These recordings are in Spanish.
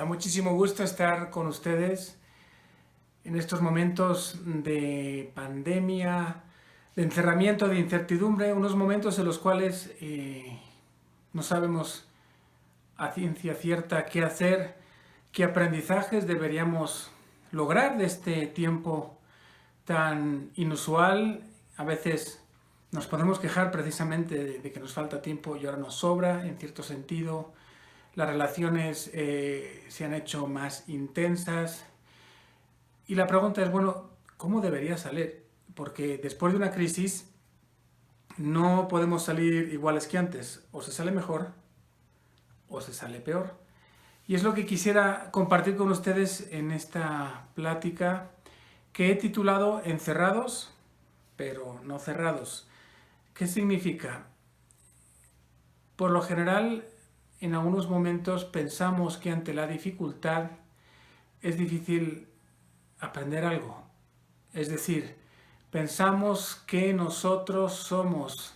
da muchísimo gusto estar con ustedes en estos momentos de pandemia, de encerramiento, de incertidumbre, unos momentos en los cuales no sabemos a ciencia cierta qué hacer, qué aprendizajes deberíamos lograr de este tiempo tan inusual. A veces nos podemos quejar precisamente de que nos falta tiempo y ahora nos sobra, en cierto sentido. Las relaciones se han hecho más intensas. Y la pregunta es, bueno, ¿cómo debería salir? Porque después de una crisis no podemos salir iguales que antes. O se sale mejor o se sale peor. Y es lo que quisiera compartir con ustedes en esta plática que he titulado Encerrados, pero no cerrados. ¿Qué significa? Por lo general, en algunos momentos pensamos que ante la dificultad es difícil aprender algo. Es decir, pensamos que nosotros somos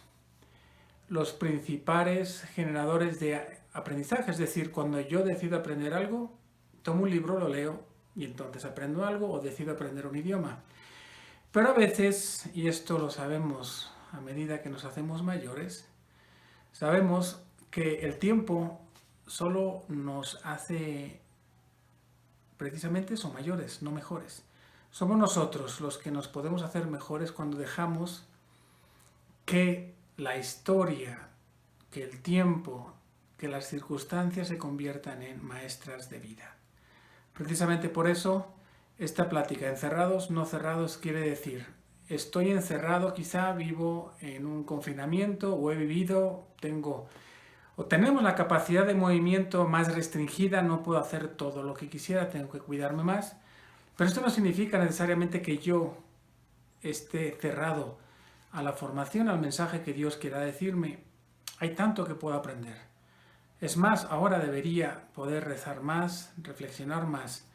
los principales generadores de aprendizaje. Es decir, cuando yo decido aprender algo, tomo un libro, lo leo y entonces aprendo algo o decido aprender un idioma. Pero a veces, y esto lo sabemos a medida que nos hacemos mayores, sabemos que el tiempo solo nos hace precisamente son mayores, no mejores. Somos nosotros los que nos podemos hacer mejores cuando dejamos que la historia, que el tiempo, que las circunstancias se conviertan en maestras de vida. Precisamente por eso, esta plática, encerrados, no cerrados, quiere decir, estoy encerrado, quizá vivo en un confinamiento o he vivido, tenemos la capacidad de movimiento más restringida, no puedo hacer todo lo que quisiera, tengo que cuidarme más. Pero esto no significa necesariamente que yo esté cerrado a la formación, al mensaje que Dios quiera decirme. Hay tanto que puedo aprender. Es más, ahora debería poder rezar más, reflexionar más,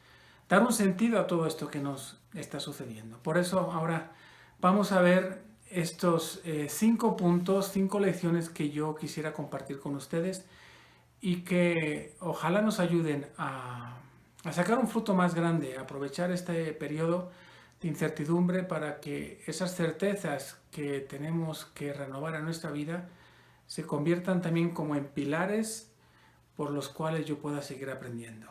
dar un sentido a todo esto que nos está sucediendo. Por eso ahora vamos a ver estos 5 puntos, 5 lecciones que yo quisiera compartir con ustedes y que ojalá nos ayuden a sacar un fruto más grande, a aprovechar este periodo de incertidumbre para que esas certezas que tenemos que renovar en nuestra vida se conviertan también como en pilares por los cuales yo pueda seguir aprendiendo.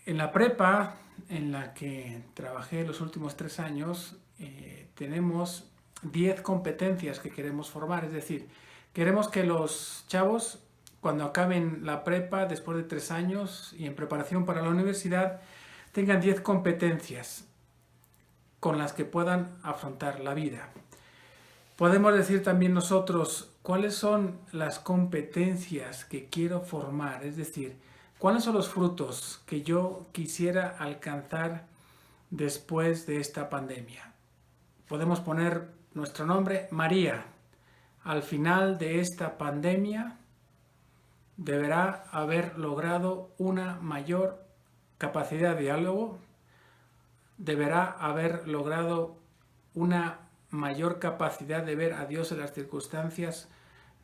En la prepa, en la que trabajé los últimos 3 años, tenemos 10 competencias que queremos formar, es decir, queremos que los chavos, cuando acaben la prepa, después de 3 años y en preparación para la universidad, tengan 10 competencias con las que puedan afrontar la vida. Podemos decir también nosotros cuáles son las competencias que quiero formar, es decir, cuáles son los frutos que yo quisiera alcanzar después de esta pandemia. Podemos poner nuestro nombre, María. Al final de esta pandemia deberá haber logrado una mayor capacidad de diálogo, deberá haber logrado una mayor capacidad de ver a Dios en las circunstancias,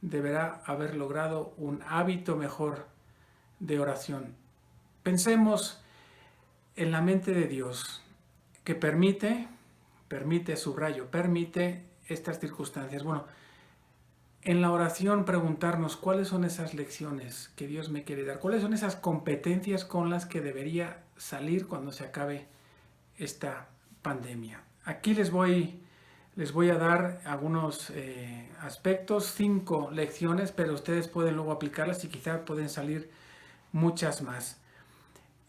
deberá haber logrado un hábito mejor de oración. Pensemos en la mente de Dios, que permite, subrayo, permite estas circunstancias. Bueno, en la oración preguntarnos cuáles son esas lecciones que Dios me quiere dar, cuáles son esas competencias con las que debería salir cuando se acabe esta pandemia. Aquí les voy a dar algunos aspectos, 5 lecciones, pero ustedes pueden luego aplicarlas y quizás pueden salir muchas más.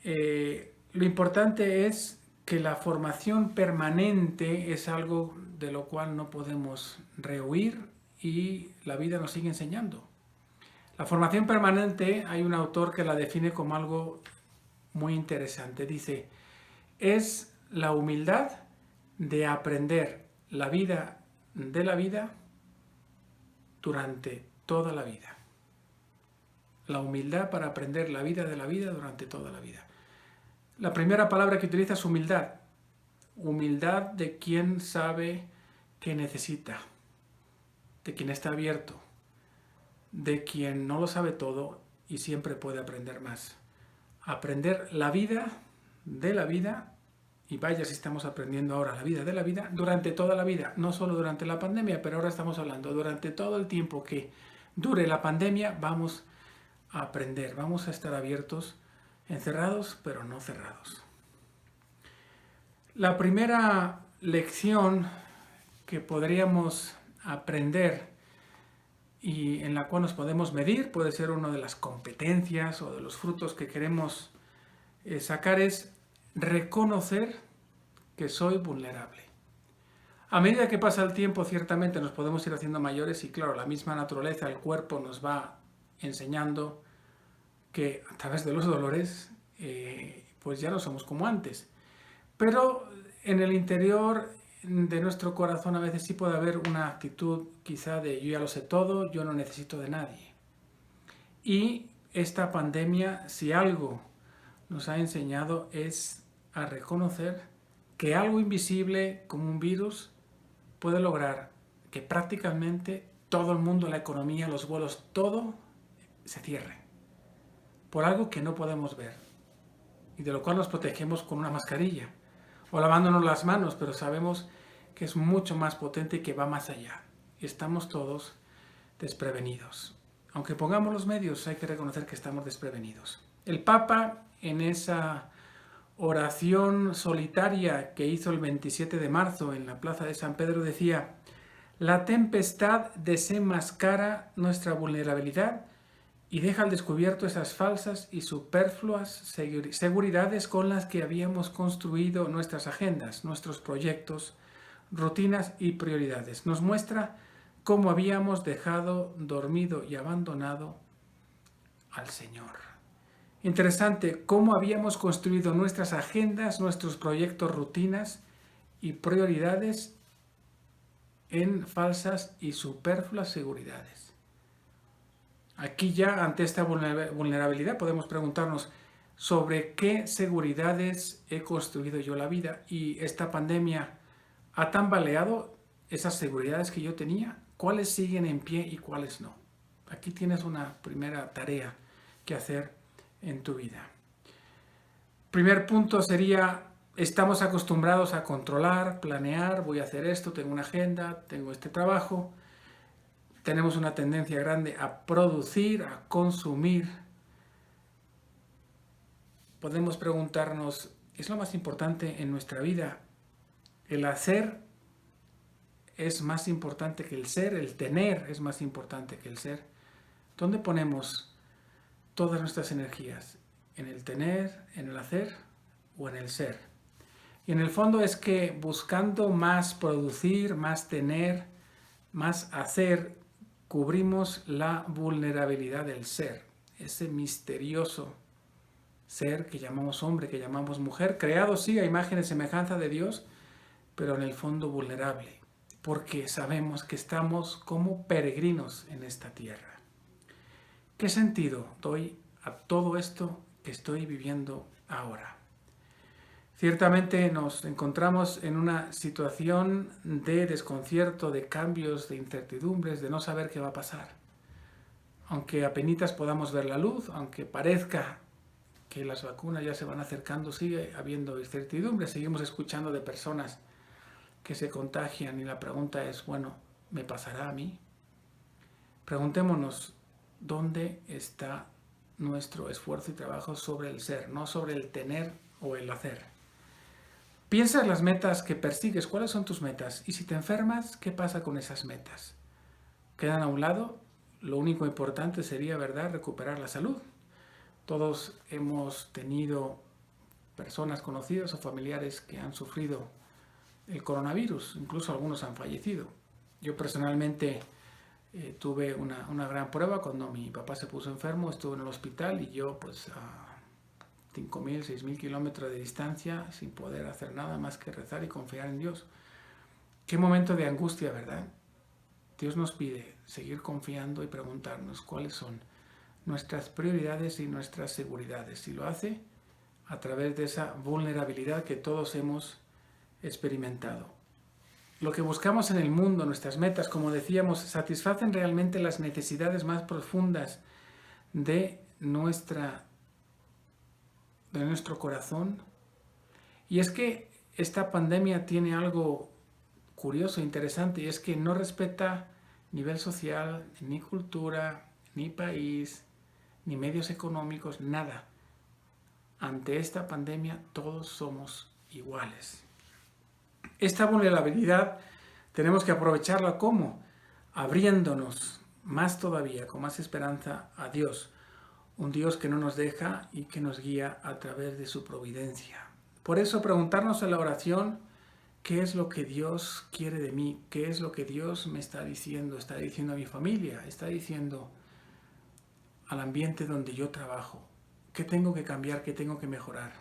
Lo importante es que la formación permanente es algo de lo cual no podemos rehuir y la vida nos sigue enseñando. La formación permanente, hay un autor que la define como algo muy interesante. Dice, es la humildad de aprender la vida de la vida durante toda la vida. La humildad para aprender la vida de la vida durante toda la vida. La primera palabra que utiliza es humildad. Humildad de quien sabe que necesita, de quien está abierto, de quien no lo sabe todo y siempre puede aprender más. aprender la vida de la vida, y vaya si estamos aprendiendo ahora la vida de la vida, durante toda la vida, no solo durante la pandemia, pero ahora estamos hablando durante todo el tiempo que dure la pandemia, vamos a aprender, vamos a estar abiertos, encerrados, pero no cerrados. La primera lección que podríamos aprender y en la cual nos podemos medir, puede ser una de las competencias o de los frutos que queremos sacar, es reconocer que soy vulnerable. A medida que pasa el tiempo, ciertamente nos podemos ir haciendo mayores y claro, la misma naturaleza, el cuerpo nos va enseñando que a través de los dolores, pues ya no somos como antes. Pero en el interior de nuestro corazón a veces sí puede haber una actitud quizá de yo ya lo sé todo, yo no necesito de nadie. Y esta pandemia, si algo nos ha enseñado, es a reconocer que algo invisible como un virus puede lograr que prácticamente todo el mundo, la economía, los vuelos, todo se cierre por algo que no podemos ver y de lo cual nos protegemos con una mascarilla o lavándonos las manos, pero sabemos que es mucho más potente y que va más allá. Estamos todos desprevenidos. Aunque pongamos los medios, hay que reconocer que estamos desprevenidos. El Papa, en esa oración solitaria que hizo el 27 de marzo en la plaza de San Pedro, decía: la tempestad desenmascara nuestra vulnerabilidad y deja al descubierto esas falsas y superfluas seguridades con las que habíamos construido nuestras agendas, nuestros proyectos, rutinas y prioridades. Nos muestra cómo habíamos dejado dormido y abandonado al Señor. Interesante cómo habíamos construido nuestras agendas, nuestros proyectos, rutinas y prioridades en falsas y superfluas seguridades. Aquí ya, ante esta vulnerabilidad, podemos preguntarnos sobre qué seguridades he construido yo la vida, y esta pandemia ha tambaleado esas seguridades que yo tenía. ¿Cuáles siguen en pie y cuáles no? Aquí tienes una primera tarea que hacer en tu vida. Primer punto sería: estamos acostumbrados a controlar, planear, voy a hacer esto, tengo una agenda, tengo este trabajo. Tenemos una tendencia grande a producir, a consumir. Podemos preguntarnos, ¿es lo más importante en nuestra vida? ¿El hacer es más importante que el ser? ¿El tener es más importante que el ser? ¿Dónde ponemos todas nuestras energías? ¿En el tener, en el hacer o en el ser? Y en el fondo es que buscando más producir, más tener, más hacer, cubrimos la vulnerabilidad del ser, ese misterioso ser que llamamos hombre, que llamamos mujer, creado sí a imagen y semejanza de Dios, pero en el fondo vulnerable, porque sabemos que estamos como peregrinos en esta tierra. ¿Qué sentido doy a todo esto que estoy viviendo ahora? Ciertamente nos encontramos en una situación de desconcierto, de cambios, de incertidumbres, de no saber qué va a pasar. Aunque apenitas podamos ver la luz, aunque parezca que las vacunas ya se van acercando, sigue habiendo incertidumbre. Seguimos escuchando de personas que se contagian y la pregunta es, bueno, ¿me pasará a mí? Preguntémonos, ¿dónde está nuestro esfuerzo y trabajo sobre el ser, no sobre el tener o el hacer? Piensa en las metas que persigues, ¿cuáles son tus metas? Y si te enfermas, ¿qué pasa con esas metas? ¿Quedan a un lado? Lo único importante sería, ¿verdad?, recuperar la salud. Todos hemos tenido personas conocidas o familiares que han sufrido el coronavirus, incluso algunos han fallecido. Yo personalmente tuve una gran prueba cuando mi papá se puso enfermo, estuve en el hospital y yo pues a 5.000, 6.000 kilómetros de distancia sin poder hacer nada más que rezar y confiar en Dios. Qué momento de angustia, ¿verdad? Dios nos pide seguir confiando y preguntarnos cuáles son nuestras prioridades y nuestras seguridades, y lo hace a través de esa vulnerabilidad que todos hemos experimentado. Lo que buscamos en el mundo, nuestras metas, como decíamos, satisfacen realmente las necesidades más profundas de nuestra de nuestro corazón. Y es que esta pandemia tiene algo curioso, interesante, y es que no respeta nivel social, ni cultura, ni país, ni medios económicos, nada. Ante esta pandemia todos somos iguales. Esta vulnerabilidad tenemos que aprovecharla ¿cómo? Abriéndonos más todavía, con más esperanza a Dios. Un Dios que no nos deja y que nos guía a través de su providencia. Por eso preguntarnos en la oración, ¿qué es lo que Dios quiere de mí? ¿Qué es lo que Dios me está diciendo? Está diciendo a mi familia, está diciendo al ambiente donde yo trabajo. ¿Qué tengo que cambiar? ¿Qué tengo que mejorar?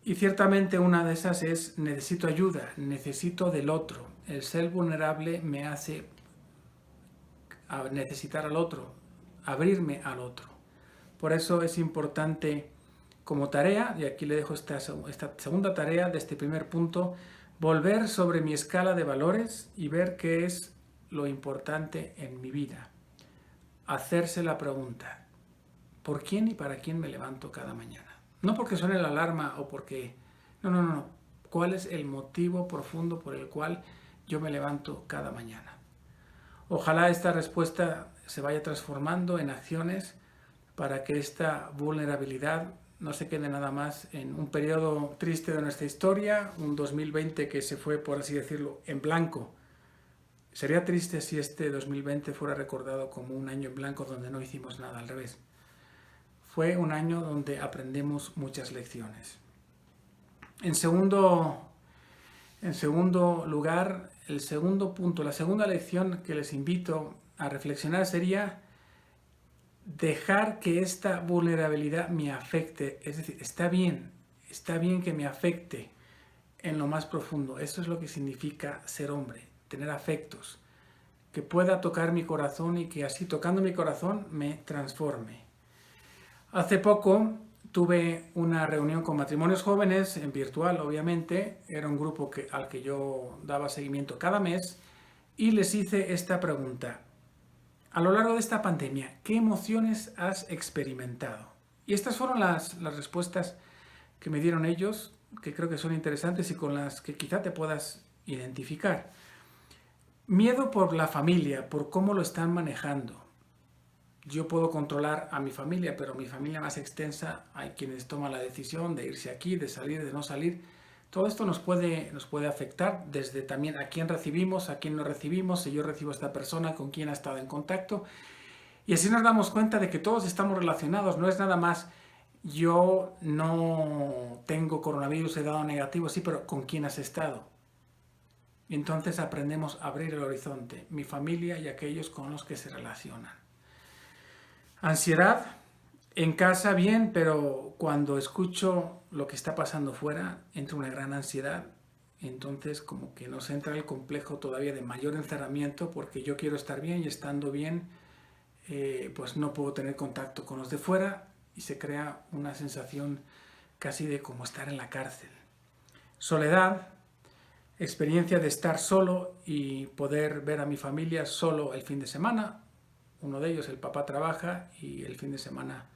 Y ciertamente una de esas es necesito ayuda, necesito del otro. El ser vulnerable me hace necesitar al otro, abrirme al otro. Por eso es importante como tarea, y aquí le dejo esta segunda tarea de este primer punto, volver sobre mi escala de valores y ver qué es lo importante en mi vida. Hacerse la pregunta, ¿por quién y para quién me levanto cada mañana? No porque suene la alarma o porque... No. ¿Cuál es el motivo profundo por el cual yo me levanto cada mañana? Ojalá esta respuesta se vaya transformando en acciones para que esta vulnerabilidad no se quede nada más en un periodo triste de nuestra historia, un 2020 que se fue, por así decirlo, en blanco. Sería triste si este 2020 fuera recordado como un año en blanco donde no hicimos nada, al revés. Fue un año donde aprendemos muchas lecciones. En segundo lugar, el segundo punto, la segunda lección que les invito a reflexionar sería dejar que esta vulnerabilidad me afecte. Es decir, está bien que me afecte en lo más profundo. Eso es lo que significa ser hombre, tener afectos, que pueda tocar mi corazón y que así tocando mi corazón me transforme. Hace poco tuve una reunión con matrimonios jóvenes, en virtual obviamente, era un grupo al que yo daba seguimiento cada mes y les hice esta pregunta. A lo largo de esta pandemia, ¿qué emociones has experimentado? Y estas fueron las respuestas que me dieron ellos, que creo que son interesantes y con las que quizá te puedas identificar. Miedo por la familia, por cómo lo están manejando. Yo puedo controlar a mi familia, pero mi familia más extensa, hay quienes toman la decisión de irse aquí, de salir, de no salir. Todo esto nos puede afectar desde también a quién recibimos, a quién no recibimos, si yo recibo a esta persona, con quién ha estado en contacto. Y así nos damos cuenta de que todos estamos relacionados, no es nada más yo no tengo coronavirus, he dado negativo, sí, pero ¿con quién has estado? Y entonces aprendemos a abrir el horizonte, mi familia y aquellos con los que se relacionan. Ansiedad, en casa bien, pero cuando escucho lo que está pasando fuera, entra una gran ansiedad. Entonces como que nos entra el complejo todavía de mayor encerramiento porque yo quiero estar bien y estando bien, pues no puedo tener contacto con los de fuera y se crea una sensación casi de como estar en la cárcel. Soledad, experiencia de estar solo y poder ver a mi familia solo el fin de semana. Uno de ellos, el papá, trabaja y el fin de semana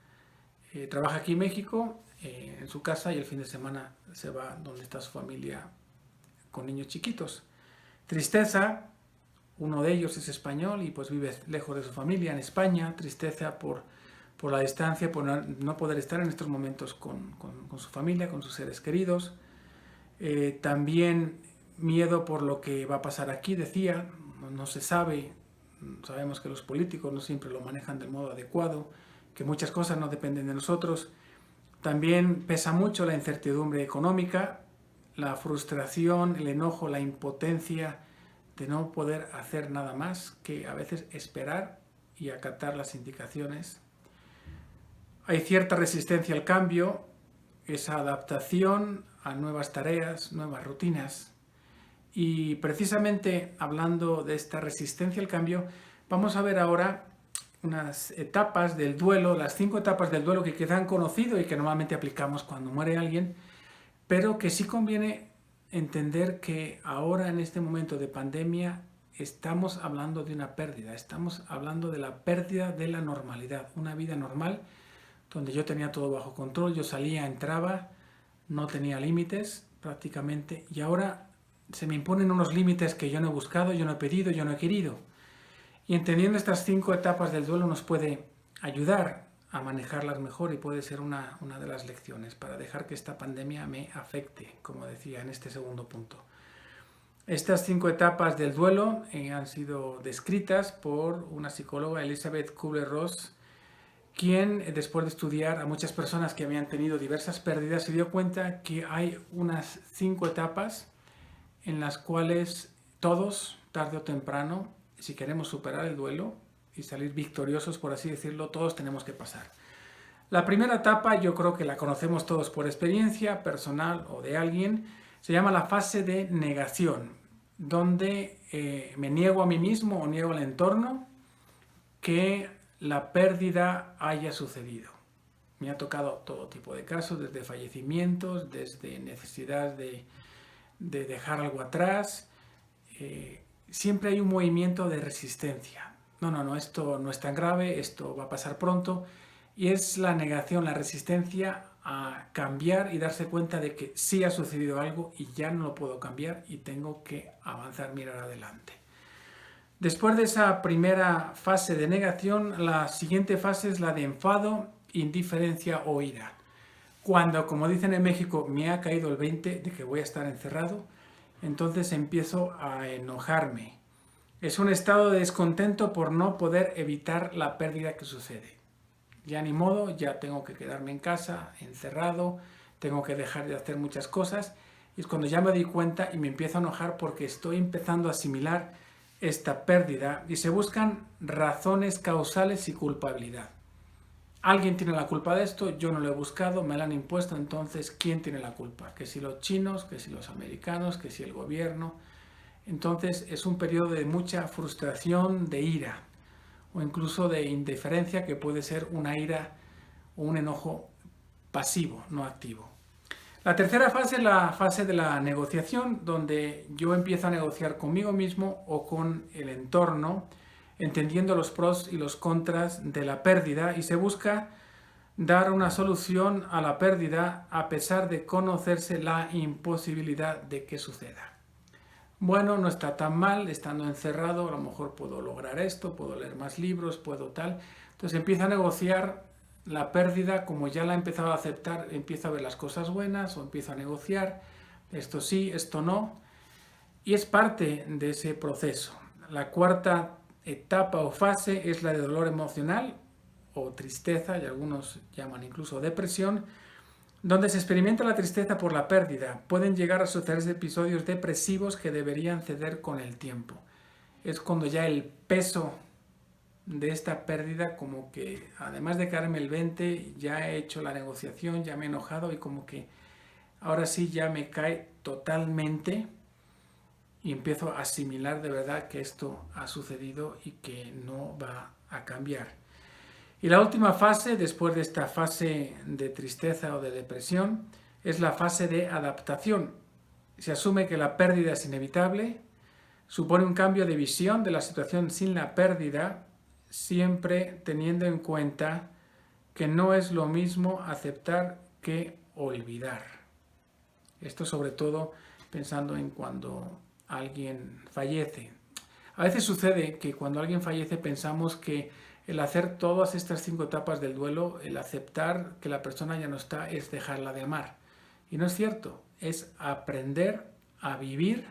trabaja aquí en México, en su casa, y el fin de semana se va donde está su familia con niños chiquitos. Tristeza, uno de ellos es español y pues vive lejos de su familia en España. Tristeza por la distancia, por no poder estar en estos momentos con su familia, con sus seres queridos. También miedo por lo que va a pasar aquí, decía, no se sabe. Sabemos que los políticos no siempre lo manejan del modo adecuado, que muchas cosas no dependen de nosotros. También pesa mucho la incertidumbre económica, la frustración, el enojo, la impotencia de no poder hacer nada más que a veces esperar y acatar las indicaciones. Hay cierta resistencia al cambio, esa adaptación a nuevas tareas, nuevas rutinas. Y precisamente hablando de esta resistencia al cambio, vamos a ver ahora unas etapas del duelo, las 5 etapas del duelo que quedan conocido y que normalmente aplicamos cuando muere alguien, pero que sí conviene entender que ahora en este momento de pandemia estamos hablando de una pérdida, estamos hablando de la pérdida de la normalidad, una vida normal donde yo tenía todo bajo control, yo salía, entraba, no tenía límites prácticamente, y ahora se me imponen unos límites que yo no he buscado, yo no he pedido, yo no he querido. Y entendiendo estas 5 etapas del duelo nos puede ayudar a manejarlas mejor, y puede ser una de las lecciones para dejar que esta pandemia me afecte, como decía en este segundo punto. Estas 5 etapas del duelo han sido descritas por una psicóloga, Elizabeth Kubler-Ross, quien, después de estudiar a muchas personas que habían tenido diversas pérdidas, se dio cuenta que hay unas 5 etapas en las cuales todos, tarde o temprano, si queremos superar el duelo y salir victoriosos, por así decirlo, todos tenemos que pasar. La primera etapa, yo creo que la conocemos todos por experiencia personal o de alguien, se llama la fase de negación, donde me niego a mí mismo o niego al entorno que la pérdida haya sucedido. Me ha tocado todo tipo de casos, desde fallecimientos, desde necesidad de dejar algo atrás. Siempre hay un movimiento de resistencia. No, esto no es tan grave, esto va a pasar pronto. Y es la negación, la resistencia a cambiar y darse cuenta de que sí ha sucedido algo y ya no lo puedo cambiar y tengo que avanzar, mirar adelante. Después de esa primera fase de negación, la siguiente fase es la de enfado, indiferencia o ira. Cuando, como dicen en México, me ha caído el 20 de que voy a estar encerrado, entonces empiezo a enojarme. Es un estado de descontento por no poder evitar la pérdida que sucede. Ya ni modo, ya tengo que quedarme en casa, encerrado, tengo que dejar de hacer muchas cosas. Y es cuando ya me doy cuenta y me empiezo a enojar porque estoy empezando a asimilar esta pérdida y se buscan razones causales y culpabilidad. Alguien tiene la culpa de esto, yo no lo he buscado, me lo han impuesto, entonces ¿quién tiene la culpa? Que si los chinos, que si los americanos, que si el gobierno. Entonces es un periodo de mucha frustración, de ira o incluso de indiferencia, que puede ser una ira o un enojo pasivo, no activo. La tercera fase es la fase de la negociación, donde yo empiezo a negociar conmigo mismo o con el entorno, entendiendo los pros y los contras de la pérdida, y se busca dar una solución a la pérdida a pesar de conocerse la imposibilidad de que suceda. Bueno, no está tan mal estando encerrado, a lo mejor puedo lograr esto, puedo leer más libros, puedo tal. Entonces empiezo a negociar la pérdida, como ya la he empezado a aceptar, empiezo a ver las cosas buenas o empiezo a negociar, esto sí, esto no, y es parte de ese proceso. La cuarta etapa o fase es la de dolor emocional o tristeza, y algunos llaman incluso depresión, donde se experimenta la tristeza por la pérdida. Pueden llegar a suceder episodios depresivos que deberían ceder con el tiempo. Es cuando ya el peso de esta pérdida, como que además de caerme el 20, ya he hecho la negociación, ya me he enojado y como que ahora sí ya me cae totalmente y empiezo a asimilar de verdad que esto ha sucedido y que no va a cambiar. Y la última fase, después de esta fase de tristeza o de depresión, es la fase de adaptación. Se asume que la pérdida es inevitable, supone un cambio de visión de la situación sin la pérdida, siempre teniendo en cuenta que no es lo mismo aceptar que olvidar. Esto sobre todo pensando en cuando alguien fallece. A veces sucede que cuando alguien fallece pensamos que el hacer todas estas 5 etapas del duelo, el aceptar que la persona ya no está, es dejarla de amar. Y no es cierto, es aprender a vivir,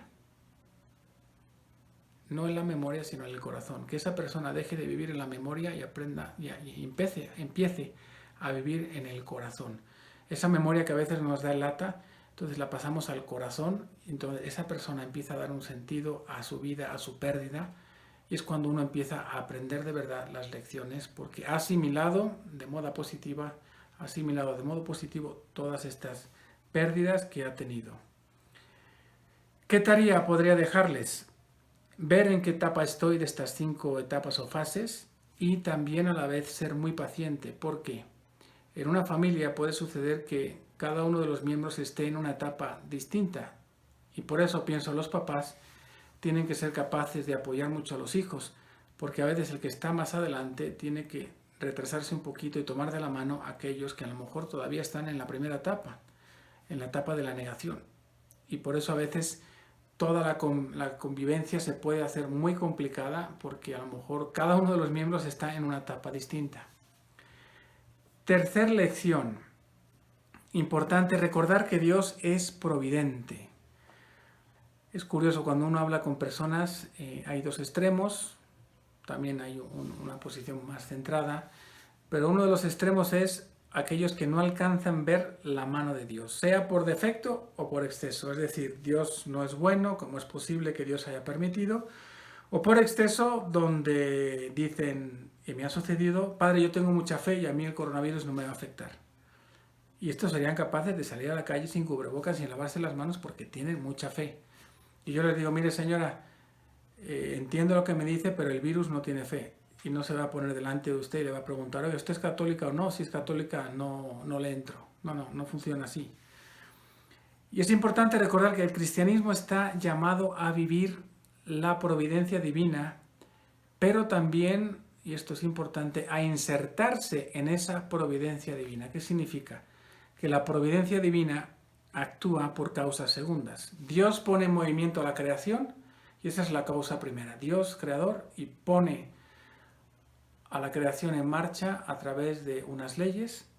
no en la memoria, sino en el corazón. Que esa persona deje de vivir en la memoria y aprenda y empiece a vivir en el corazón. Esa memoria que a veces nos da lata, entonces la pasamos al corazón, entonces esa persona empieza a dar un sentido a su vida, a su pérdida, y es cuando uno empieza a aprender de verdad las lecciones, porque ha asimilado de modo positivo todas estas pérdidas que ha tenido. ¿Qué tarea podría dejarles? Ver en qué etapa estoy de estas 5 etapas o fases, y también a la vez ser muy paciente, porque en una familia puede suceder que cada uno de los miembros esté en una etapa distinta, y por eso pienso los papás tienen que ser capaces de apoyar mucho a los hijos, porque a veces el que está más adelante tiene que retrasarse un poquito y tomar de la mano a aquellos que a lo mejor todavía están en la primera etapa, en la etapa de la negación. Y por eso a veces toda la convivencia se puede hacer muy complicada porque a lo mejor cada uno de los miembros está en una etapa distinta. Tercer lección. Importante recordar que Dios es providente. Es curioso, cuando uno habla con personas hay dos extremos, también hay una posición más centrada, pero uno de los extremos es aquellos que no alcanzan ver la mano de Dios, sea por defecto o por exceso. Es decir, Dios no es bueno, ¿cómo es posible que Dios haya permitido? O por exceso, donde dicen, y me ha sucedido, Padre, yo tengo mucha fe y a mí el coronavirus no me va a afectar. Y estos serían capaces de salir a la calle sin cubrebocas, sin lavarse las manos porque tienen mucha fe. Y yo les digo, mire señora, entiendo lo que me dice, pero el virus no tiene fe. Y no se va a poner delante de usted y le va a preguntar, oye, ¿usted es católica o no? Si es católica, no le entro. No funciona así. Y es importante recordar que el cristianismo está llamado a vivir la providencia divina, pero también, y esto es importante, a insertarse en esa providencia divina. ¿Qué significa? Que la providencia divina actúa por causas segundas. Dios pone en movimiento a la creación y esa es la causa primera. Dios, creador, y pone a la creación en marcha a través de unas leyes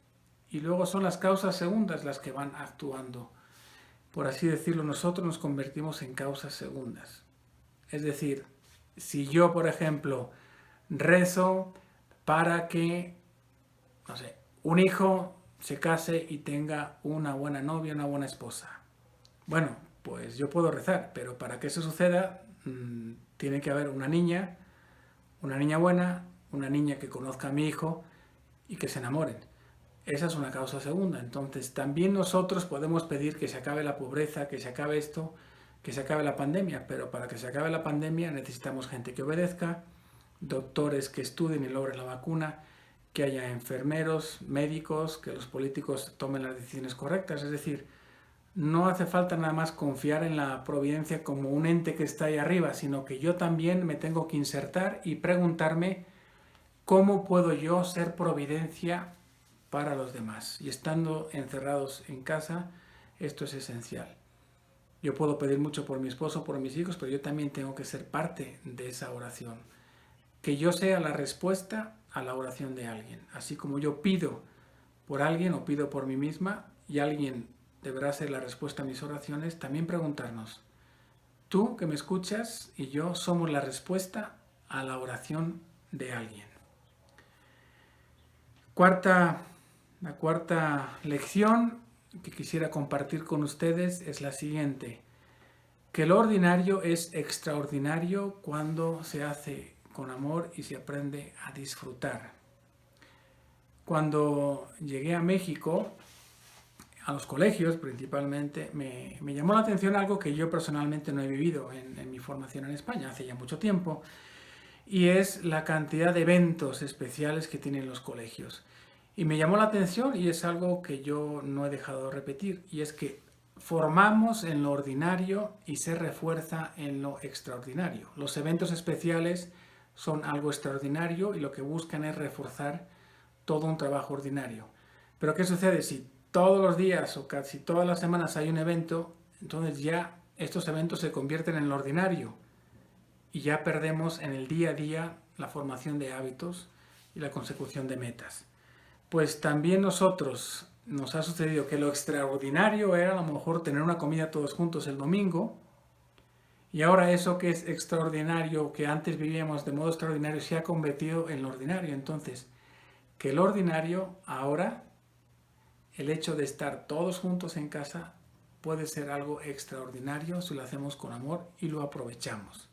y luego son las causas segundas las que van actuando. Por así decirlo, nosotros nos convertimos en causas segundas. Es decir, si yo, por ejemplo, rezo para que, no sé, un hijo se case y tenga una buena novia, una buena esposa. Bueno, pues yo puedo rezar, pero para que eso suceda, tiene que haber una niña buena, una niña que conozca a mi hijo y que se enamoren. Esa es una causa segunda. Entonces, también nosotros podemos pedir que se acabe la pobreza, que se acabe esto, que se acabe la pandemia, pero para que se acabe la pandemia necesitamos gente que obedezca, doctores que estudien y logren la vacuna, que haya enfermeros, médicos, que los políticos tomen las decisiones correctas. Es decir, no hace falta nada más confiar en la providencia como un ente que está ahí arriba, sino que yo también me tengo que insertar y preguntarme cómo puedo yo ser providencia para los demás. Y estando encerrados en casa, esto es esencial. Yo puedo pedir mucho por mi esposo, por mis hijos, pero yo también tengo que ser parte de esa oración. Que yo sea la respuesta a la oración de alguien. Así como yo pido por alguien o pido por mí misma y alguien deberá ser la respuesta a mis oraciones, también preguntarnos, tú que me escuchas y yo somos la respuesta a la oración de alguien. La cuarta lección que quisiera compartir con ustedes es la siguiente, que lo ordinario es extraordinario cuando se hace con amor y se aprende a disfrutar. Cuando llegué a México, a los colegios principalmente, me llamó la atención algo que yo personalmente no he vivido en mi formación en España hace ya mucho tiempo, y es la cantidad de eventos especiales que tienen los colegios. Y me llamó la atención y es algo que yo no he dejado de repetir, y es que formamos en lo ordinario y se refuerza en lo extraordinario. Los eventos especiales son algo extraordinario y lo que buscan es reforzar todo un trabajo ordinario. Pero ¿qué sucede? Si todos los días o casi todas las semanas hay un evento, entonces ya estos eventos se convierten en lo ordinario y ya perdemos en el día a día la formación de hábitos y la consecución de metas. Pues también nos ha sucedido que lo extraordinario era a lo mejor tener una comida todos juntos el domingo, y ahora eso que es extraordinario, que antes vivíamos de modo extraordinario, se ha convertido en lo ordinario. Entonces, que el ordinario ahora, el hecho de estar todos juntos en casa, puede ser algo extraordinario si lo hacemos con amor y lo aprovechamos.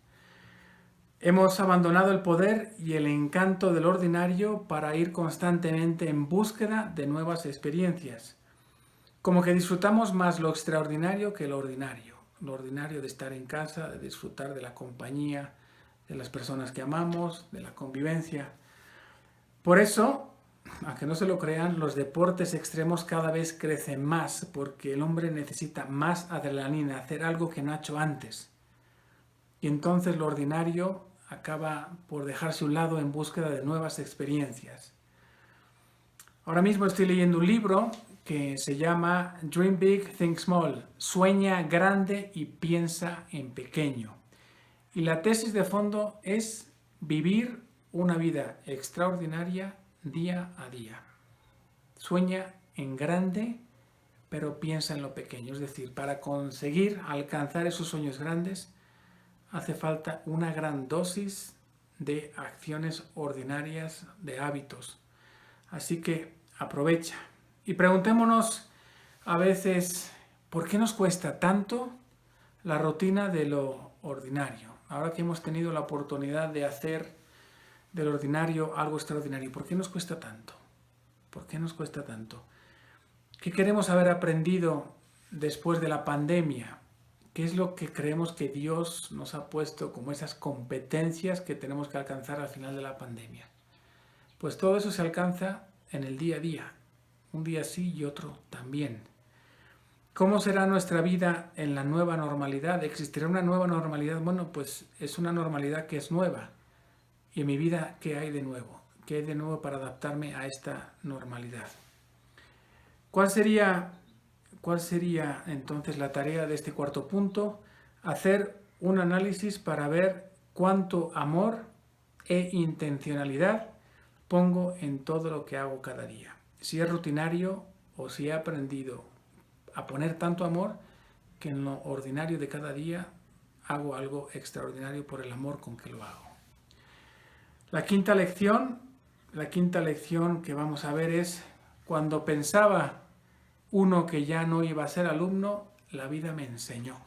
Hemos abandonado el poder y el encanto del ordinario para ir constantemente en búsqueda de nuevas experiencias. Como que disfrutamos más lo extraordinario que lo ordinario. Lo ordinario de estar en casa, de disfrutar de la compañía, de las personas que amamos, de la convivencia. Por eso, aunque no se lo crean, los deportes extremos cada vez crecen más porque el hombre necesita más adrenalina, hacer algo que no ha hecho antes. Y entonces lo ordinario acaba por dejarse a un lado en búsqueda de nuevas experiencias. Ahora mismo estoy leyendo un libro que se llama Dream Big, Think Small. Sueña grande y piensa en pequeño. Y la tesis de fondo es vivir una vida extraordinaria día a día. Sueña en grande, pero piensa en lo pequeño. Es decir, para conseguir alcanzar esos sueños grandes, hace falta una gran dosis de acciones ordinarias, de hábitos. Así que aprovecha. Y preguntémonos a veces, ¿por qué nos cuesta tanto la rutina de lo ordinario? Ahora que hemos tenido la oportunidad de hacer del ordinario algo extraordinario, ¿por qué nos cuesta tanto? ¿Por qué nos cuesta tanto? ¿Qué queremos haber aprendido después de la pandemia? ¿Qué es lo que creemos que Dios nos ha puesto como esas competencias que tenemos que alcanzar al final de la pandemia? Pues todo eso se alcanza en el día a día, un día sí y otro también. ¿Cómo será nuestra vida en la nueva normalidad? ¿Existirá una nueva normalidad? Bueno, pues es una normalidad que es nueva. ¿Y en mi vida qué hay de nuevo? ¿Qué hay de nuevo para adaptarme a esta normalidad? ¿Cuál sería entonces la tarea de este cuarto punto? Hacer un análisis para ver cuánto amor e intencionalidad pongo en todo lo que hago cada día. Si es rutinario o si he aprendido a poner tanto amor que en lo ordinario de cada día hago algo extraordinario por el amor con que lo hago. La quinta lección que vamos a ver es: cuando pensaba uno que ya no iba a ser alumno, la vida me enseñó.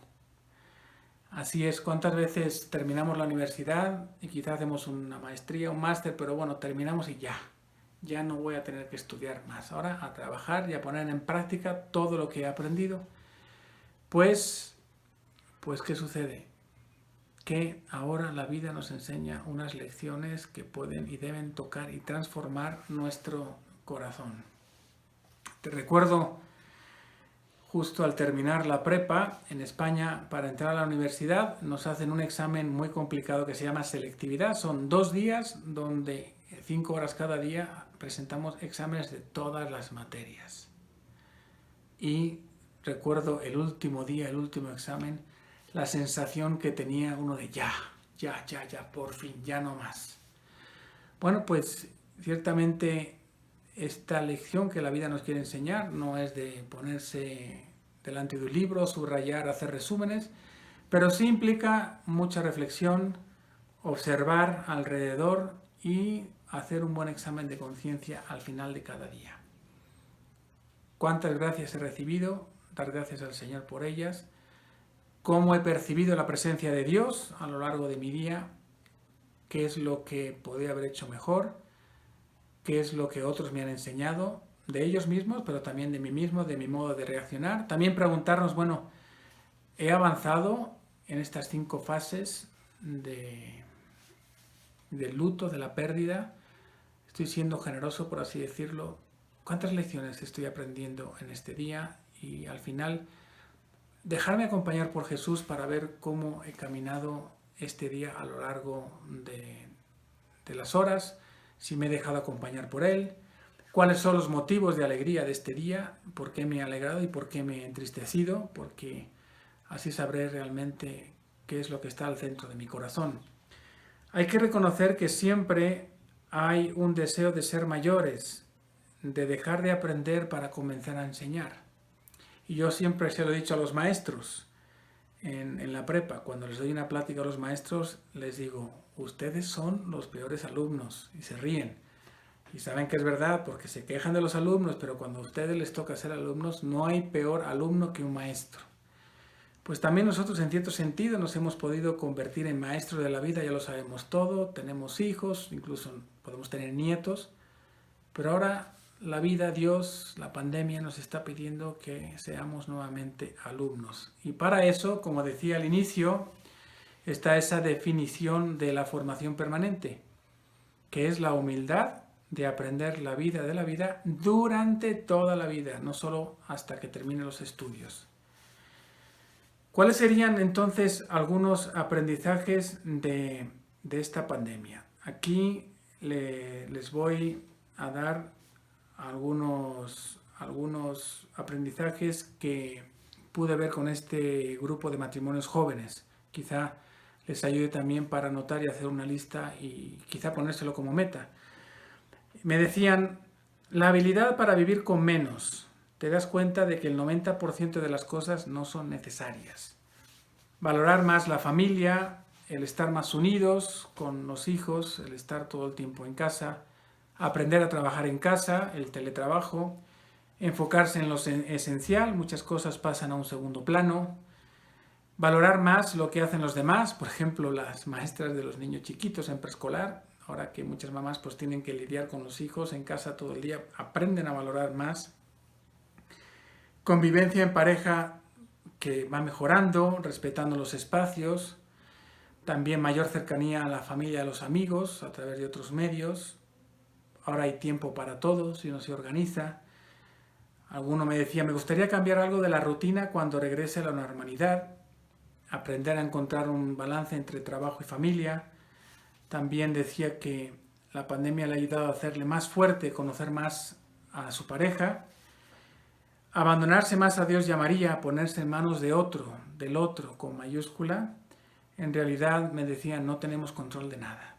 Así es, ¿cuántas veces terminamos la universidad y quizás hacemos una maestría, un máster, pero bueno, terminamos y ya no voy a tener que estudiar más. Ahora a trabajar y a poner en práctica todo lo que he aprendido. Pues ¿qué sucede? Que ahora la vida nos enseña unas lecciones que pueden y deben tocar y transformar nuestro corazón. Te recuerdo, justo al terminar la prepa, en España, para entrar a la universidad, nos hacen un examen muy complicado que se llama selectividad. Son 2 días donde 5 horas cada día presentamos exámenes de todas las materias. Y recuerdo el último día, el último examen, la sensación que tenía uno de ya, por fin, ya no más. Bueno, pues ciertamente esta lección que la vida nos quiere enseñar no es de ponerse delante de un libro, subrayar, hacer resúmenes, pero sí implica mucha reflexión, observar alrededor y hacer un buen examen de conciencia al final de cada día. ¿Cuántas gracias he recibido? Dar gracias al Señor por ellas. ¿Cómo he percibido la presencia de Dios a lo largo de mi día? ¿Qué es lo que podría haber hecho mejor? ¿Qué es lo que otros me han enseñado? De ellos mismos, pero también de mí mismo, de mi modo de reaccionar. También preguntarnos, bueno, ¿he avanzado en estas 5 fases del luto, de la pérdida? ¿Estoy siendo generoso, por así decirlo? ¿Cuántas lecciones estoy aprendiendo en este día? Y al final, dejarme acompañar por Jesús para ver cómo he caminado este día a lo largo de las horas, si me he dejado acompañar por Él, cuáles son los motivos de alegría de este día, por qué me he alegrado y por qué me he entristecido, porque así sabré realmente qué es lo que está al centro de mi corazón. Hay que reconocer que siempre hay un deseo de ser mayores, de dejar de aprender para comenzar a enseñar. Y yo siempre se lo he dicho a los maestros en la prepa, cuando les doy una plática a los maestros, les digo, ustedes son los peores alumnos, y se ríen. Y saben que es verdad porque se quejan de los alumnos, pero cuando a ustedes les toca ser alumnos, no hay peor alumno que un maestro. Pues también nosotros en cierto sentido nos hemos podido convertir en maestros de la vida, ya lo sabemos todo, tenemos hijos, incluso podemos tener nietos, pero ahora la vida, Dios, la pandemia nos está pidiendo que seamos nuevamente alumnos. Y para eso, como decía al inicio, está esa definición de la formación permanente, que es la humildad de aprender la vida de la vida durante toda la vida, no solo hasta que terminen los estudios. ¿Cuáles serían entonces algunos aprendizajes de esta pandemia? Aquí les voy a dar algunos aprendizajes que pude ver con este grupo de matrimonios jóvenes. Quizá les ayude también para anotar y hacer una lista y quizá ponérselo como meta. Me decían, la habilidad para vivir con menos. Te das cuenta de que el 90% de las cosas no son necesarias. Valorar más la familia, el estar más unidos con los hijos, el estar todo el tiempo en casa, aprender a trabajar en casa, el teletrabajo, enfocarse en lo esencial, muchas cosas pasan a un segundo plano, valorar más lo que hacen los demás, por ejemplo, las maestras de los niños chiquitos en preescolar, ahora que muchas mamás pues tienen que lidiar con los hijos en casa todo el día, aprenden a valorar más. Convivencia en pareja que va mejorando, respetando los espacios, también mayor cercanía a la familia y a los amigos a través de otros medios. Ahora hay tiempo para todos y uno se organiza. Alguno me decía, me gustaría cambiar algo de la rutina cuando regrese a la normalidad, aprender a encontrar un balance entre trabajo y familia. También decía que la pandemia le ha ayudado a hacerle más fuerte, conocer más a su pareja, abandonarse más a Dios y a María, ponerse en manos de otro, del otro con mayúscula. En realidad, me decían, no tenemos control de nada.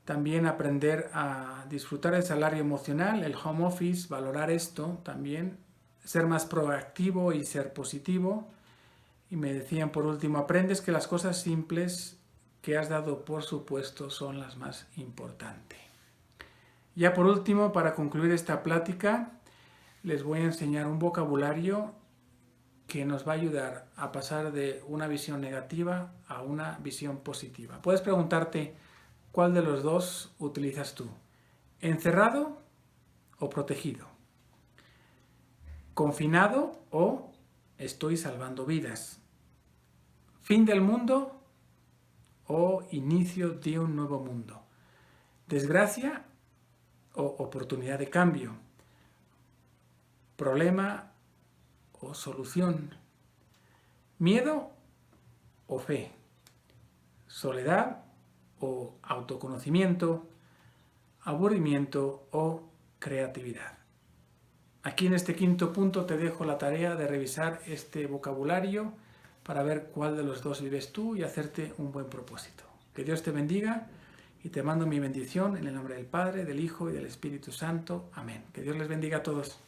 También aprender a disfrutar el salario emocional, el home office, valorar esto también, ser más proactivo y ser positivo. Y me decían, por último, aprendes que las cosas simples que has dado por supuesto son las más importantes. Ya por último, para concluir esta plática, les voy a enseñar un vocabulario que nos va a ayudar a pasar de una visión negativa a una visión positiva. Puedes preguntarte, ¿cuál de los dos utilizas tú? ¿Encerrado o protegido? ¿Confinado o estoy salvando vidas? ¿Fin del mundo o inicio de un nuevo mundo? ¿Desgracia o oportunidad de cambio? ¿Problema o solución? ¿Miedo o fe? ¿Soledad o autoconocimiento? ¿Aburrimiento o creatividad? Aquí en este quinto punto te dejo la tarea de revisar este vocabulario para ver cuál de los dos vives tú y hacerte un buen propósito. Que Dios te bendiga y te mando mi bendición en el nombre del Padre, del Hijo y del Espíritu Santo. Amén. Que Dios les bendiga a todos.